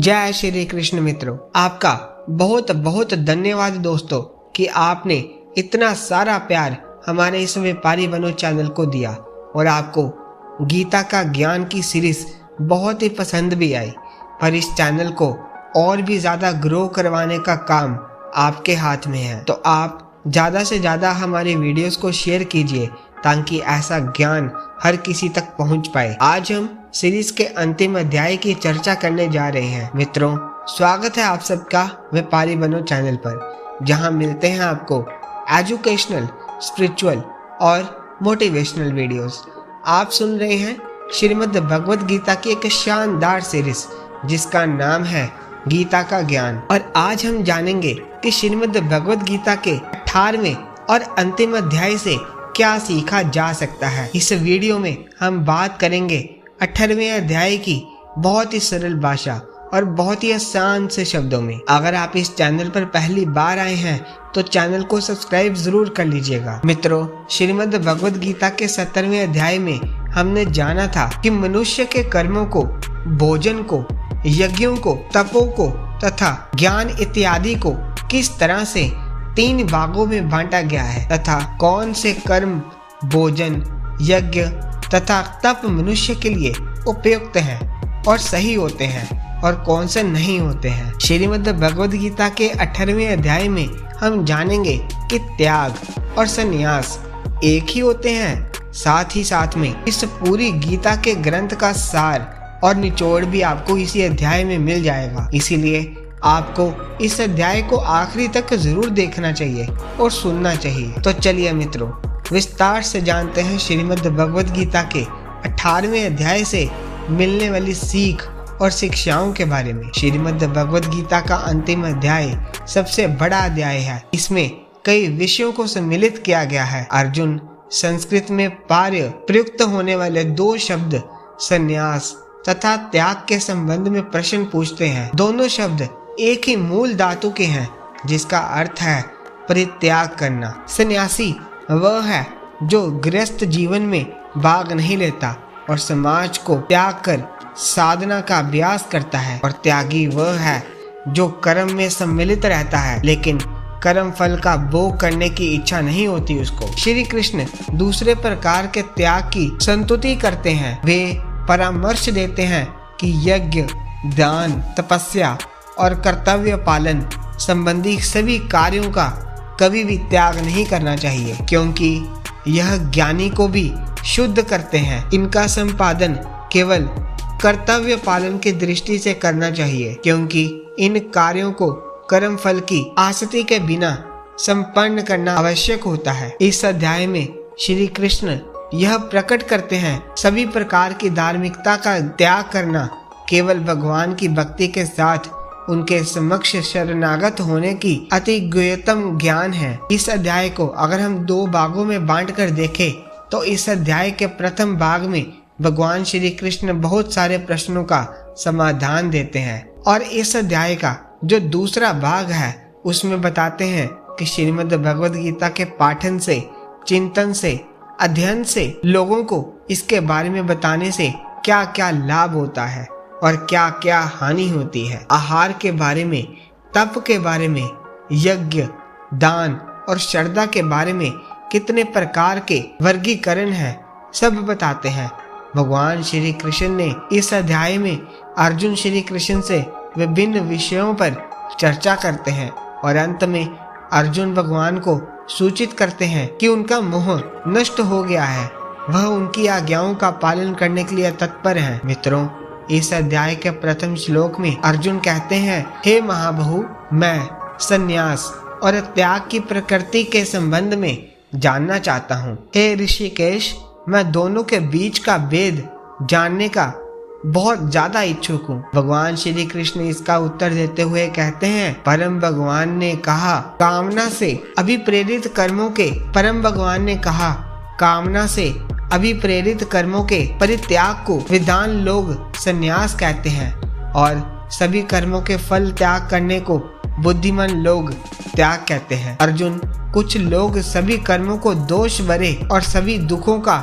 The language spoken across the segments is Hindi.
जय श्री कृष्ण मित्रों, आपका बहुत बहुत धन्यवाद दोस्तों कि आपने इतना सारा प्यार हमारे इस व्यापारी बनो चैनल को दिया और आपको गीता का ज्ञान की सीरीज बहुत ही पसंद भी आई। पर इस चैनल को और भी ज़्यादा ग्रो करवाने का काम आपके हाथ में है, तो आप ज़्यादा से ज़्यादा हमारी वीडियोस को शेयर कीजिए ताकि ऐसा ज्ञान हर किसी तक पहुंच पाए। आज हम सीरीज के अंतिम अध्याय की चर्चा करने जा रहे हैं। मित्रों, स्वागत है आप सबका व्यापारी बनो चैनल पर, जहां मिलते हैं आपको एजुकेशनल, स्पिरिचुअल और मोटिवेशनल वीडियोस। आप सुन रहे हैं श्रीमद् भगवद गीता की एक शानदार सीरीज जिसका नाम है गीता का ज्ञान। और आज हम जानेंगे कि श्रीमद् भगवद गीता के 18वें और अंतिम अध्याय से क्या सीखा जा सकता है। इस वीडियो में हम बात करेंगे 18वें अध्याय की बहुत ही सरल भाषा और बहुत ही आसान से शब्दों में। अगर आप इस चैनल पर पहली बार आए हैं तो चैनल को सब्सक्राइब जरूर कर लीजिएगा। मित्रों, श्रीमद् भगवद गीता के 17वें अध्याय में हमने जाना था कि मनुष्य के कर्मों को, भोजन को, यज्ञों को, तपों को तथा ज्ञान इत्यादि को किस तरह से 3 भागों में बांटा गया है तथा कौन से कर्म, भोजन, यज्ञ तथा तप मनुष्य के लिए उपयुक्त हैं और सही होते हैं और कौन से नहीं होते हैं। श्रीमद् भगवद गीता के 18वें अध्याय में हम जानेंगे कि त्याग और संन्यास एक ही होते हैं। साथ ही साथ में इस पूरी गीता के ग्रंथ का सार और निचोड़ भी आपको इसी अध्याय में मिल जाएगा। इसीलिए आपको इस अध्याय को आखिरी तक जरूर देखना चाहिए और सुनना चाहिए। तो चलिए मित्रों, विस्तार से जानते हैं श्रीमद् भगवद गीता के 18वें अध्याय से मिलने वाली सीख और शिक्षाओं के बारे में। श्रीमद् भगवद गीता का अंतिम अध्याय सबसे बड़ा अध्याय है। इसमें कई विषयों को सम्मिलित किया गया है। अर्जुन संस्कृत में पार्य प्रयुक्त होने वाले 2 शब्द संन्यास तथा त्याग के संबंध में प्रश्न पूछते हैं। दोनों शब्द एक ही मूल धातु के हैं जिसका अर्थ है परित्याग करना। सन्यासी वह है जो गृहस्थ जीवन में भाग नहीं लेता और समाज को त्याग कर साधना का अभ्यास करता है, और त्यागी वह है जो कर्म में सम्मिलित रहता है लेकिन कर्म फल का भोग करने की इच्छा नहीं होती उसको। श्री कृष्ण दूसरे प्रकार के त्याग की संतुति करते हैं। वे परामर्श देते हैं कि यज्ञ, दान, तपस्या और कर्तव्य पालन संबंधी सभी कार्यों का कभी भी त्याग नहीं करना चाहिए, क्योंकि यह ज्ञानी को भी शुद्ध करते हैं। इनका संपादन केवल कर्तव्य पालन की दृष्टि से करना चाहिए, क्योंकि इन कार्यों को कर्म फल की आसक्ति के बिना संपन्न करना आवश्यक होता है। इस अध्याय में श्री कृष्ण यह प्रकट करते हैं सभी प्रकार की धार्मिकता का त्याग करना केवल भगवान की भक्ति के साथ उनके समक्ष शरणागत होने की अति गुह्यतम ज्ञान है। इस अध्याय को अगर हम 2 भागों में बांटकर देखें तो इस अध्याय के प्रथम भाग में भगवान श्री कृष्ण बहुत सारे प्रश्नों का समाधान देते हैं, और इस अध्याय का जो दूसरा भाग है उसमें बताते हैं कि श्रीमद् भगवद गीता के पाठन से, चिंतन से, अध्ययन से लोगों को इसके बारे में बताने से क्या क्या लाभ होता है और क्या क्या हानि होती है। आहार के बारे में, तप के बारे में, यज्ञ, दान और श्रद्धा के बारे में कितने प्रकार के वर्गीकरण हैं, सब बताते हैं। भगवान श्री कृष्ण ने इस अध्याय में अर्जुन श्री कृष्ण से विभिन्न विषयों पर चर्चा करते हैं, और अंत में अर्जुन भगवान को सूचित करते हैं कि उनका मोह नष्ट हो गया है, वह उनकी आज्ञाओं का पालन करने के लिए तत्पर हैं। मित्रों, इस अध्याय के प्रथम श्लोक में अर्जुन कहते हैं, हे महाबाहु, मैं संन्यास और त्याग की प्रकृति के संबंध में जानना चाहता हूँ। हे ऋषिकेश, मैं दोनों के बीच का भेद जानने का बहुत ज्यादा इच्छुक हूँ। भगवान श्री कृष्ण इसका उत्तर देते हुए कहते हैं, परम भगवान ने कहा कामना से अभिप्रेरित कर्मों के अभिप्रेरित कर्मों के परित्याग को विद्वान लोग संन्यास कहते हैं, और सभी कर्मों के फल त्याग करने को बुद्धिमान लोग त्याग कहते हैं। अर्जुन, कुछ लोग सभी कर्मों को दोष भरे और सभी दुखों का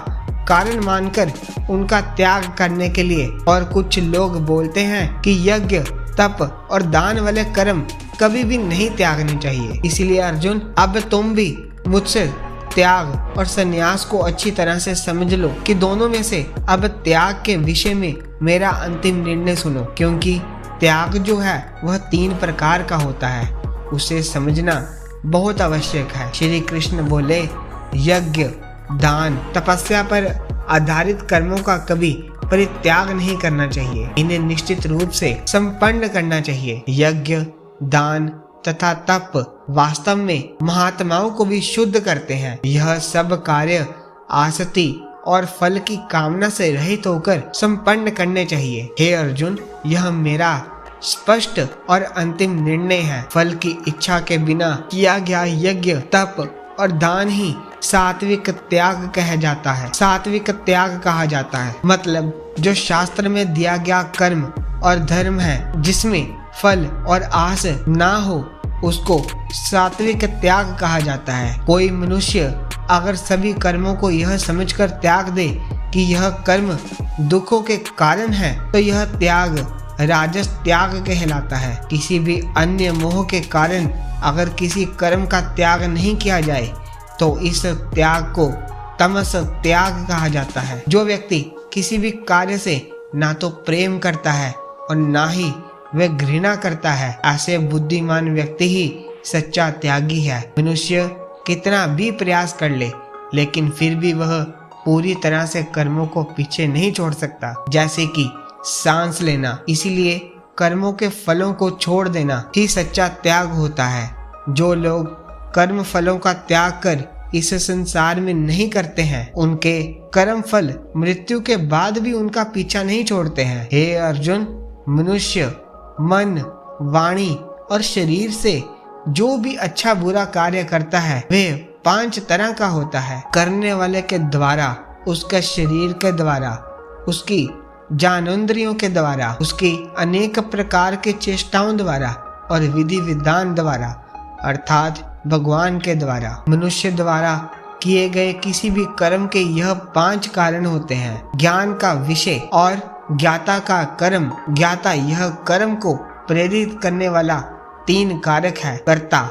कारण मानकर उनका त्याग करने के लिए, और कुछ लोग बोलते हैं कि यज्ञ, तप और दान वाले कर्म कभी भी नहीं त्यागने चाहिए। इसलिए अर्जुन, अब तुम भी मुझसे त्याग और संन्यास को अच्छी तरह से समझ लो कि दोनों में से अब त्याग के विषय में मेरा अंतिम निर्णय सुनो, क्योंकि त्याग जो है वह 3 प्रकार का होता है, उसे समझना बहुत आवश्यक है। श्री कृष्ण बोले, यज्ञ, दान, तपस्या पर आधारित कर्मों का कभी परित्याग नहीं करना चाहिए। इन्हें निश्चित रूप से संपन्न करना चाहिए। यज्ञ, दान तथा तप वास्तव में महात्माओं को भी शुद्ध करते हैं। यह सब कार्य आसक्ति और फल की कामना से रहित होकर संपन्न करने चाहिए। हे अर्जुन, यह मेरा स्पष्ट और अंतिम निर्णय है। फल की इच्छा के बिना किया गया यज्ञ, तप और दान ही सात्विक त्याग कहा जाता है। सात्विक त्याग कहा जाता है मतलब जो शास्त्र में दिया गया कर्म और धर्म है, जिसमें फल और आस ना हो, उसको सात्विक त्याग कहा जाता है। कोई मनुष्य अगर सभी कर्मों को यह समझकर त्याग दे कि यह कर्म दुखों के कारण है, तो यह त्याग राजस त्याग कहलाता है। किसी भी अन्य मोह के कारण अगर किसी कर्म का त्याग नहीं किया जाए तो इस त्याग को तमस त्याग कहा जाता है। जो व्यक्ति किसी भी कार्य से ना तो प्रेम करता है और ना ही वह घृणा करता है, ऐसे बुद्धिमान व्यक्ति ही सच्चा त्यागी है। मनुष्य कितना भी प्रयास कर ले, लेकिन फिर भी वह पूरी तरह से कर्मों को पीछे नहीं छोड़ सकता, जैसे कि सांस लेना। इसीलिए कर्मों के फलों को छोड़ देना ही सच्चा त्याग होता है। जो लोग कर्म फलों का त्याग कर इस संसार में नहीं करते हैं, उनके कर्म फल मृत्यु के बाद भी उनका पीछा नहीं छोड़ते हैं। हे अर्जुन, मनुष्य मन, वाणी और शरीर से जो भी अच्छा बुरा कार्य करता है वह 5 तरह का होता है। करने वाले के द्वारा, उसके शरीर के द्वारा, उसकी ज्ञानेंद्रियों के द्वारा, उसकी अनेक प्रकार के चेष्टाओं द्वारा और विधि विधान द्वारा, अर्थात भगवान के द्वारा। मनुष्य द्वारा किए गए किसी भी कर्म के यह 5 कारण होते हैं। ज्ञान का विषय और ज्ञाता का कर्म। ज्ञाता यह कर्म को प्रेरित करने वाला 3 कारक है, कर्ता,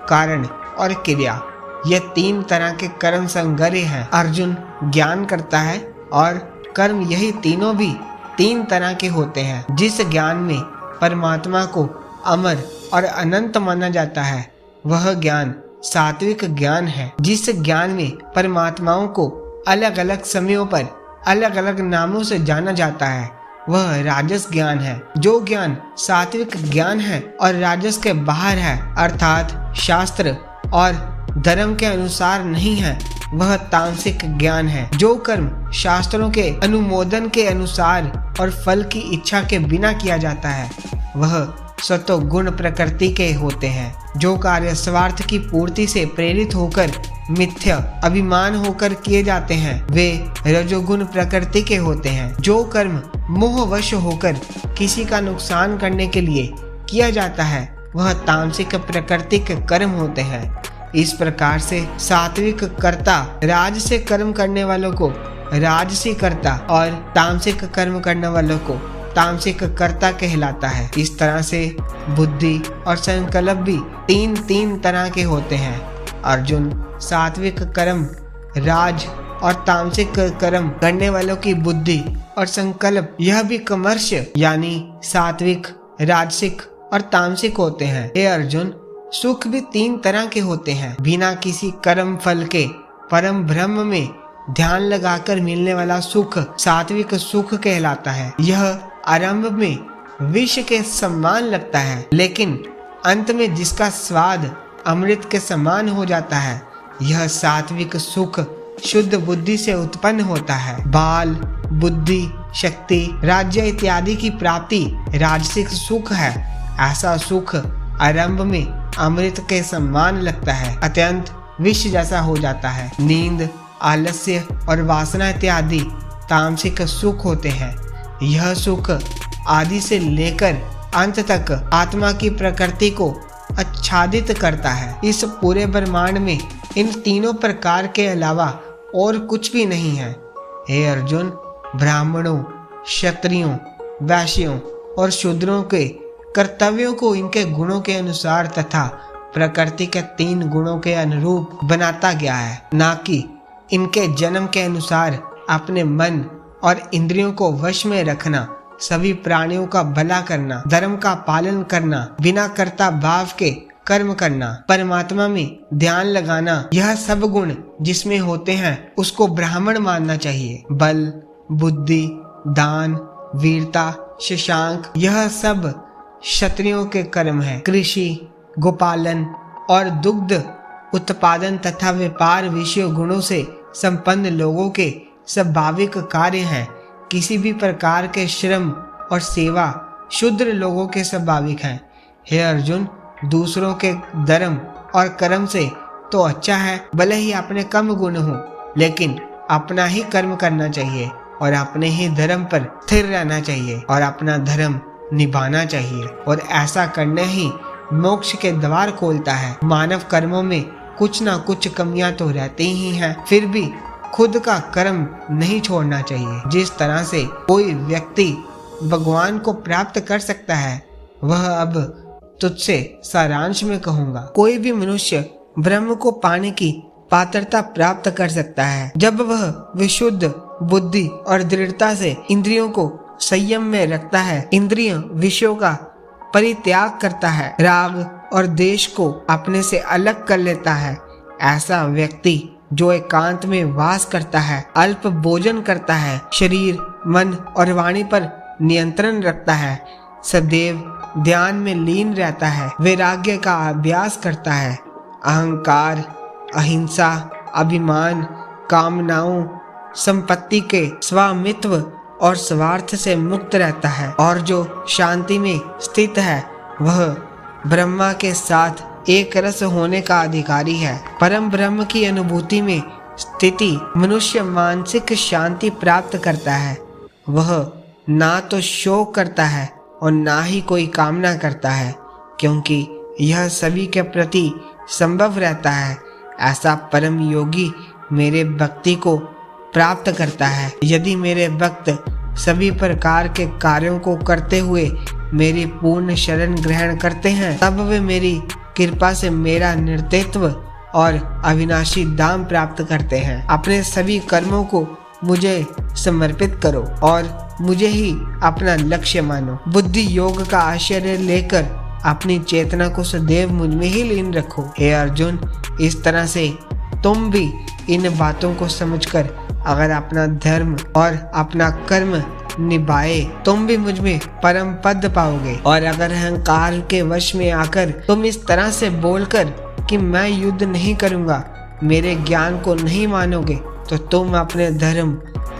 कारण और क्रिया। यह 3 तरह के कर्म संग्रह हैं। अर्जुन, ज्ञान करता है और कर्म, यही तीनों भी 3 तरह के होते हैं। जिस ज्ञान में परमात्मा को अमर और अनंत माना जाता है, वह ज्ञान सात्विक ज्ञान है। जिस ज्ञान में परमात्माओं को अलग अलग समयों पर अलग अलग नामों से जाना जाता है, वह राजस ज्ञान है। जो ज्ञान सात्विक ज्ञान है और राजस के बाहर है, अर्थात शास्त्र और धर्म के अनुसार नहीं है, वह तामसिक ज्ञान है। जो कर्म शास्त्रों के अनुमोदन के अनुसार और फल की इच्छा के बिना किया जाता है, वह सतो गुण प्रकृति के होते हैं। जो कार्य स्वार्थ की पूर्ति से प्रेरित होकर मिथ्या अभिमान होकर किए जाते हैं, वे रजोगुण प्रकृति के होते हैं। जो कर्म मोहवश होकर किसी का नुकसान करने के लिए किया जाता है, वह तामसिक प्रकृति के कर्म होते हैं। इस प्रकार से सात्विक कर्ता राज से कर्म करने वालों को राजसी कर्ता और तामसिक कर्म करने वालों को तामसिक कर्ता कहलाता है। इस तरह से बुद्धि और संकल्प भी 3 तरह के होते हैं। अर्जुन, सात्विक कर्म राज और तामसिक कर्म करने वालों की बुद्धि और संकल्प, यह भी कमर्श यानी सात्विक, राजसिक और तामसिक होते हैं। हे अर्जुन, सुख भी 3 तरह के होते हैं। बिना किसी कर्म फल के परम ब्रह्म में ध्यान लगाकर मिलने वाला सुख सात्विक सुख कहलाता है। यह आरंभ में विष के समान लगता है, लेकिन अंत में जिसका स्वाद अमृत के समान हो जाता है, यह सात्विक सुख शुद्ध बुद्धि से उत्पन्न होता है। बाल, बुद्धि, शक्ति, राज्य इत्यादि की प्राप्ति राजसिक सुख है। ऐसा सुख आरंभ में अमृत के समान लगता है, अत्यंत विष जैसा हो जाता है। नींद, आलस्य और वासना इत्यादि तामसिक सुख होते हैं। यह सुख आदि से लेकर अंत तक आत्मा की प्रकृति को आच्छादित करता है। इस पूरे ब्रह्मांड में इन 3 प्रकार के अलावा और कुछ भी नहीं है। हे अर्जुन, ब्राह्मणों, क्षत्रियों, वैश्यों और शूद्रों के कर्तव्यों को इनके गुणों के अनुसार तथा प्रकृति के 3 गुणों के अनुरूप बनाता गया है, ना कि इनके जन्म के अनुसार अपने मन और इंद्रियों को वश में रखना, सभी प्राणियों का भला करना, धर्म का पालन करना, बिना कर्ता भाव के कर्म करना, परमात्मा में ध्यान लगाना, यह सब गुण जिसमें होते हैं उसको ब्राह्मण मानना चाहिए। बल, बुद्धि, दान, वीरता, शशांक, यह सब क्षत्रियों के कर्म है। कृषि, गोपालन और दुग्ध उत्पादन तथा व्यापार विषय गुणों से संपन्न लोगों के स्वाभाविक कार्य हैं। किसी भी प्रकार के श्रम और सेवा शूद्र लोगों के स्वाभाविक हैं। हे अर्जुन, दूसरों के धर्म और कर्म से तो अच्छा है भले ही अपने कम गुण हो, लेकिन अपना ही कर्म करना चाहिए और अपने ही धर्म पर स्थिर रहना चाहिए और अपना धर्म निभाना चाहिए, और ऐसा करने ही मोक्ष के द्वार खोलता है। मानव कर्मों में कुछ ना कुछ कमियां तो रहती ही हैं, फिर भी खुद का कर्म नहीं छोड़ना चाहिए। जिस तरह से कोई व्यक्ति भगवान को प्राप्त कर सकता है, वह अब तुझसे सारांश में कहूंगा। कोई भी मनुष्य ब्रह्म को पाने की पात्रता प्राप्त कर सकता है जब वह विशुद्ध बुद्धि और दृढ़ता से इंद्रियों को संयम में रखता है, इंद्रिय विषयों का परित्याग करता है, राग और द्वेष को अपने से अलग कर लेता है। ऐसा व्यक्ति जो एकांत में वास करता है, अल्प भोजन करता है, शरीर, मन और वाणी पर नियंत्रण रखता है, सदैव ध्यान में लीन रहता है, वैराग्य का अभ्यास करता है, अहंकार, अहिंसा, अभिमान, कामनाओं, संपत्ति के स्वामित्व और स्वार्थ से मुक्त रहता है, और जो शांति में स्थित है वह ब्रह्मा के साथ एक रस होने का अधिकारी है। परम ब्रह्म की अनुभूति में स्थिति मनुष्य मानसिक शांति प्राप्त करता है। वह ना तो शोक करता है और ना ही कोई कामना करता है, क्योंकि यह सभी के प्रति संभव रहता है। ऐसा परम योगी मेरे भक्ति को प्राप्त करता है। यदि मेरे भक्त सभी प्रकार के कार्यों को करते हुए मेरी पूर्ण शरण ग्रहण करते हैं, तब वे मेरी कृपा से मेरा नेतृत्व और अविनाशी धाम प्राप्त करते हैं। अपने सभी कर्मों को मुझे समर्पित करो और मुझे ही अपना लक्ष्य मानो। बुद्धि योग का आश्रय लेकर अपनी चेतना को सदैव मुझ में ही लीन रखो। हे अर्जुन, इस तरह से तुम भी इन बातों को समझकर अगर अपना धर्म और अपना कर्म निभाए, तुम भी मुझ में परम पद पाओगे। और अगर अहंकार के वश में आकर तुम इस तरह से बोलकर कि मैं युद्ध नहीं करूंगा, मेरे ज्ञान को नहीं मानोगे, तो तुम अपने धर्म,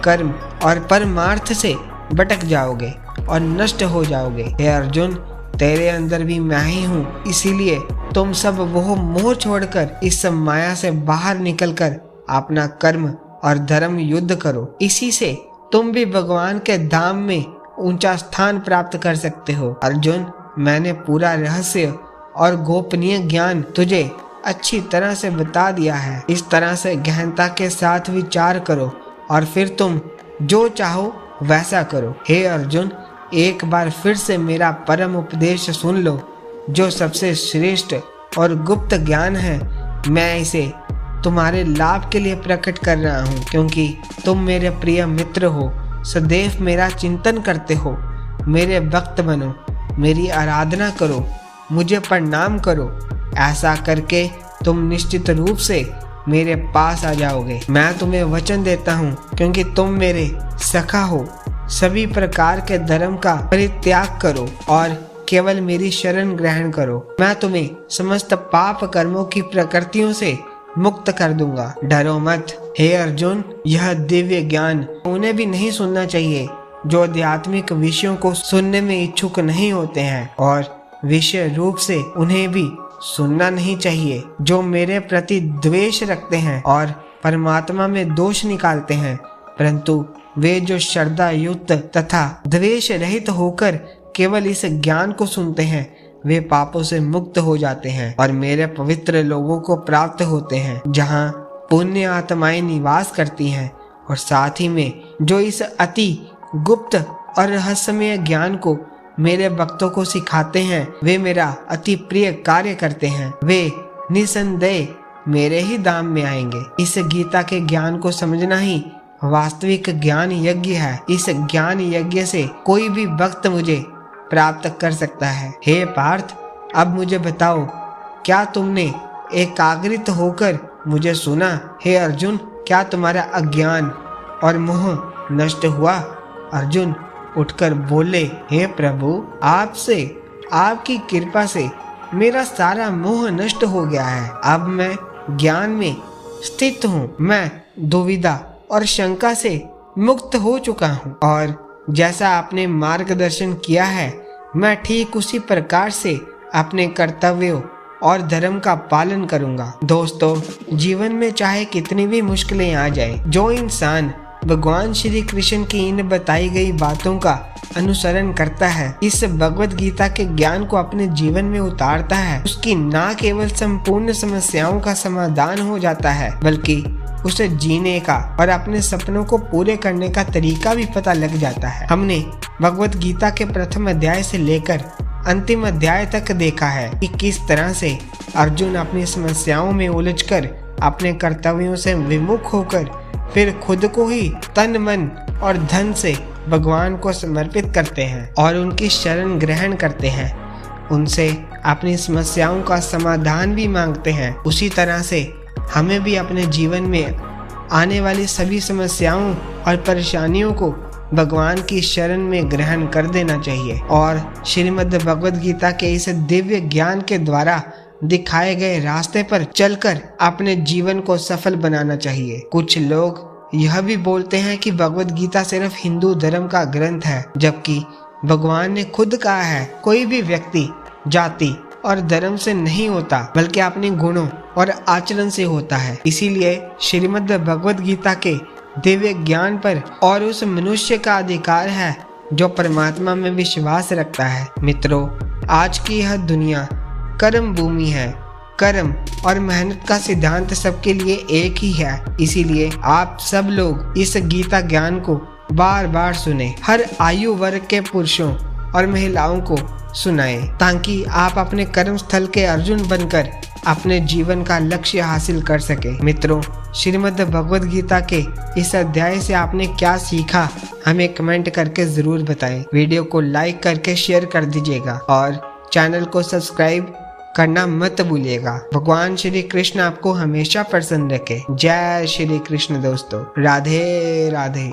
कर्म और परमार्थ से भटक जाओगे और नष्ट हो जाओगे। हे अर्जुन, तेरे अंदर भी मैं ही हूँ, इसीलिए तुम सब वो मोह छोड़कर इस माया से बाहर निकलकर अपना कर्म और धर्म युद्ध करो। इसी से तुम भी भगवान के धाम में ऊंचा स्थान प्राप्त कर सकते हो। अर्जुन, मैंने पूरा रहस्य और गोपनीय ज्ञान तुझे अच्छी तरह से बता दिया है। इस तरह से गहनता के साथ विचार करो और फिर तुम जो चाहो वैसा करो। हे अर्जुन, एक बार फिर से मेरा परम उपदेश सुन लो, जो सबसे श्रेष्ठ और गुप्त ज्ञान है। मैं इसे तुम्हारे लाभ के लिए प्रकट कर रहा हूँ, क्योंकि तुम मेरे प्रिय मित्र हो, सदैव मेरा चिंतन करते हो। मेरे भक्त बनो, मेरी आराधना करो, मुझे प्रणाम करो। ऐसा करके तुम निश्चित रूप से मेरे पास आ जाओगे। मैं तुम्हें वचन देता हूँ, क्योंकि तुम मेरे सखा हो। सभी प्रकार के धर्म का परित्याग करो और केवल मेरी शरण ग्रहण करो। मैं तुम्हें समस्त पाप कर्मों की प्रकृतियों से मुक्त कर दूंगा। डरो मत। हे अर्जुन, यह दिव्य ज्ञान उन्हें भी नहीं सुनना चाहिए जो आध्यात्मिक विषयों को सुनने में इच्छुक नहीं होते हैं, और विषय रूप से उन्हें भी सुनना नहीं चाहिए जो मेरे प्रति द्वेष रखते हैं और परमात्मा में दोष निकालते हैं। परंतु वे जो श्रद्धा युक्त तथा द्वेष रहित होकर केवल इस ज्ञान को सुनते हैं, वे पापों से मुक्त हो जाते हैं और मेरे पवित्र लोगों को प्राप्त होते हैं, जहाँ पुण्य आत्माएं निवास करती हैं। और साथ ही में जो इस अति गुप्त और रहस्यमय ज्ञान को मेरे भक्तों को सिखाते हैं वे मेरा अति प्रिय कार्य करते हैं, वे निसंदेह मेरे ही धाम में आएंगे। इस गीता के ज्ञान को समझना ही वास्तविक ज्ञान यज्ञ है। इस ज्ञान यज्ञ से कोई भी भक्त मुझे प्राप्त कर सकता है। हे पार्थ, अब मुझे बताओ, क्या तुमने एकाग्रित होकर मुझे सुना? हे अर्जुन, क्या तुम्हारा अज्ञान और मोह नष्ट हुआ? अर्जुन उठकर बोले, हे प्रभु, आपसे, आपकी कृपा से मेरा सारा मोह नष्ट हो गया है। अब मैं ज्ञान में स्थित हूँ। मैं दुविधा और शंका से मुक्त हो चुका हूँ और जैसा आपने मार्गदर्शन किया है मैं ठीक उसी प्रकार से अपने कर्तव्यों और धर्म का पालन करूंगा। दोस्तों, जीवन में चाहे कितनी भी मुश्किलें आ जाए, जो इंसान भगवान श्री कृष्ण की इन बताई गई बातों का अनुसरण करता है, इस भगवत गीता के ज्ञान को अपने जीवन में उतारता है, उसकी न केवल संपूर्ण समस्याओं का समाधान हो जाता है बल्कि उसे जीने का और अपने सपनों को पूरे करने का तरीका भी पता लग जाता है। हमने भगवत गीता के प्रथम अध्याय से लेकर अंतिम अध्याय तक देखा है कि किस तरह से अर्जुन अपनी समस्याओं में उलझकर अपने कर्तव्यों से विमुख होकर फिर खुद को ही तन मन और धन से भगवान को समर्पित करते हैं और उनकी शरण ग्रहण करते हैं, उनसे अपनी समस्याओं का समाधान भी मांगते हैं। उसी तरह से हमें भी अपने जीवन में आने वाली सभी समस्याओं और परेशानियों को भगवान की शरण में ग्रहण कर देना चाहिए और श्रीमद् भगवद गीता के इस दिव्य ज्ञान के द्वारा दिखाए गए रास्ते पर चलकर अपने जीवन को सफल बनाना चाहिए। कुछ लोग यह भी बोलते हैं कि भगवद गीता सिर्फ हिंदू धर्म का ग्रंथ है, जबकि भगवान ने खुद कहा है कोई भी व्यक्ति जाति और धर्म से नहीं होता बल्कि अपने गुणों और आचरण से होता है। इसीलिए श्रीमद् भगवद गीता के दिव्य ज्ञान पर और उस मनुष्य का अधिकार है जो परमात्मा में विश्वास रखता है। मित्रों, आज की यह दुनिया कर्म भूमि है। कर्म और मेहनत का सिद्धांत सबके लिए एक ही है। इसीलिए आप सब लोग इस गीता ज्ञान को बार बार सुने, हर आयु वर्ग के पुरुषों और महिलाओं को सुनाएं, ताकि आप अपने कर्म स्थल के अर्जुन बनकर अपने जीवन का लक्ष्य हासिल कर सके। मित्रों, श्रीमद् भगवद गीता के इस अध्याय से आपने क्या सीखा हमें कमेंट करके जरूर बताएं। वीडियो को लाइक करके शेयर कर दीजिएगा और चैनल को सब्सक्राइब करना मत भूलिएगा। भगवान श्री कृष्ण आपको हमेशा प्रसन्न रखे। जय श्री कृष्ण दोस्तों। राधे राधे।